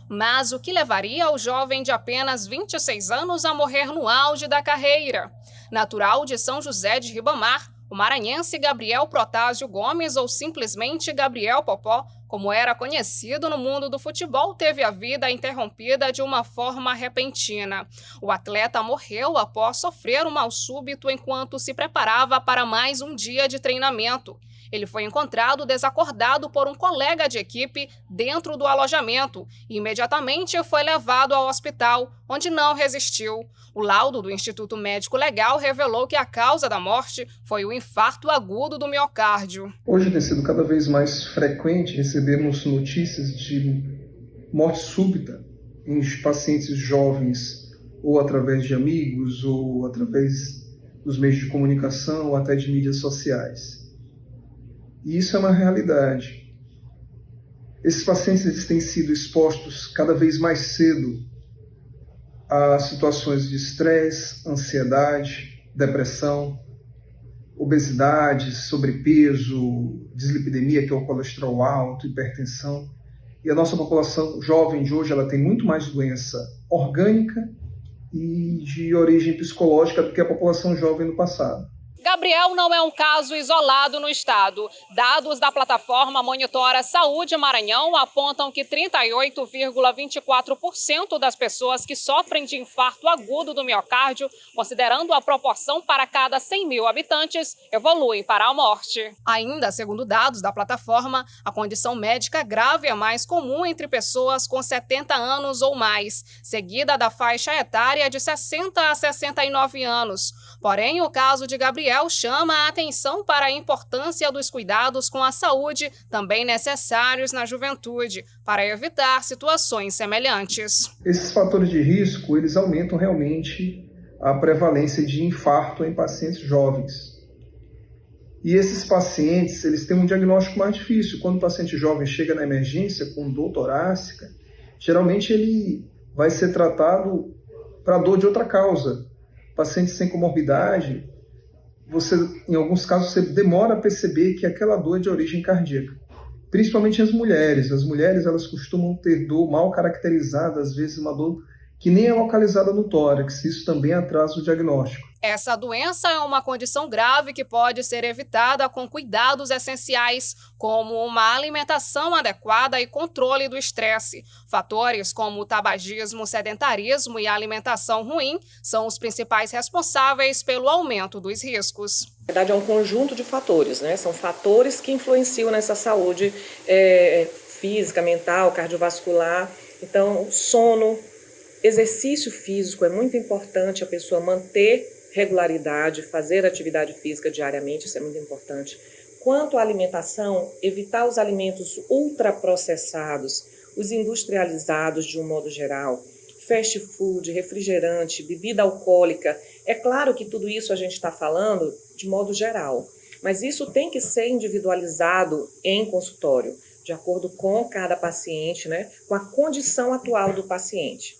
Mas o que levaria o jovem de apenas 26 anos a morrer no auge da carreira? Natural de São José de Ribamar, o maranhense Gabriel Protásio Gomes, ou simplesmente Gabriel Popó, como era conhecido no mundo do futebol, teve a vida interrompida de uma forma repentina. O atleta morreu após sofrer um mal súbito enquanto se preparava para mais um dia de treinamento. Ele foi encontrado desacordado por um colega de equipe dentro do alojamento e imediatamente foi levado ao hospital, onde não resistiu. O laudo do Instituto Médico Legal revelou que a causa da morte foi o infarto agudo do miocárdio. Hoje tem sido cada vez mais frequente recebermos notícias de morte súbita em pacientes jovens, ou através de amigos, ou através dos meios de comunicação, ou até de mídias sociais. E isso é uma realidade. Esses pacientes têm sido expostos cada vez mais cedo a situações de estresse, ansiedade, depressão, obesidade, sobrepeso, dislipidemia, que é o colesterol alto, hipertensão. E a nossa população jovem de hoje ela tem muito mais doença orgânica e de origem psicológica do que a população jovem no passado. Gabriel não é um caso isolado no estado. Dados da plataforma Monitora Saúde Maranhão apontam que 38,24% das pessoas que sofrem de infarto agudo do miocárdio, considerando a proporção para cada 100 mil habitantes, evoluem para a morte. Ainda, segundo dados da plataforma, a condição médica grave é mais comum entre pessoas com 70 anos ou mais, seguida da faixa etária de 60 a 69 anos. Porém, o caso de Gabriel chama a atenção para a importância dos cuidados com a saúde, também necessários na juventude, para evitar situações semelhantes. Esses fatores de risco, eles aumentam realmente a prevalência de infarto em pacientes jovens. E esses pacientes, eles têm um diagnóstico mais difícil. Quando o paciente jovem chega na emergência com dor torácica, geralmente ele vai ser tratado para dor de outra causa. Pacientes sem comorbidade, em alguns casos, você demora a perceber que aquela dor é de origem cardíaca. Principalmente as mulheres. As mulheres, elas costumam ter dor mal caracterizada, às vezes uma dor que nem é localizada no tórax. Isso também atrasa o diagnóstico. Essa doença é uma condição grave que pode ser evitada com cuidados essenciais, como uma alimentação adequada e controle do estresse. Fatores como o tabagismo, sedentarismo e a alimentação ruim são os principais responsáveis pelo aumento dos riscos. Na verdade, é um conjunto de fatores, né? São fatores que influenciam nessa saúde física, mental, cardiovascular. Então, sono, exercício físico é muito importante, a pessoa manter regularidade, fazer atividade física diariamente, isso é muito importante. Quanto à alimentação, evitar os alimentos ultraprocessados, os industrializados de um modo geral, fast food, refrigerante, bebida alcoólica. É claro que tudo isso a gente está falando de modo geral, mas isso tem que ser individualizado em consultório, de acordo com cada paciente, né, com a condição atual do paciente.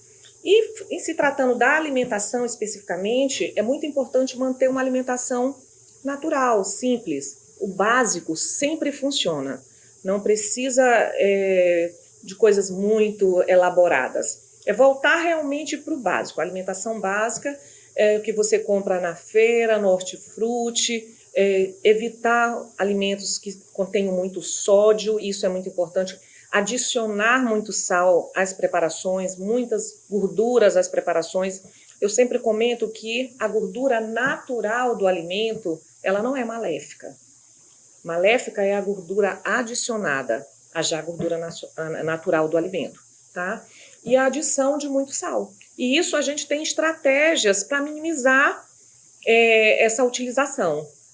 E em se tratando da alimentação especificamente, é muito importante manter uma alimentação natural, simples. O básico sempre funciona. Não precisa de coisas muito elaboradas. É voltar realmente para o básico. A alimentação básica é o que você compra na feira, no hortifruti, evitar alimentos que contenham muito sódio, isso é muito importante. Adicionar muito sal às preparações, muitas gorduras às preparações. Eu sempre comento que a gordura natural do alimento, ela não é maléfica. Maléfica é a gordura adicionada, a já gordura natural do alimento, tá? E a adição de muito sal. E isso a gente tem estratégias para minimizar essa utilização.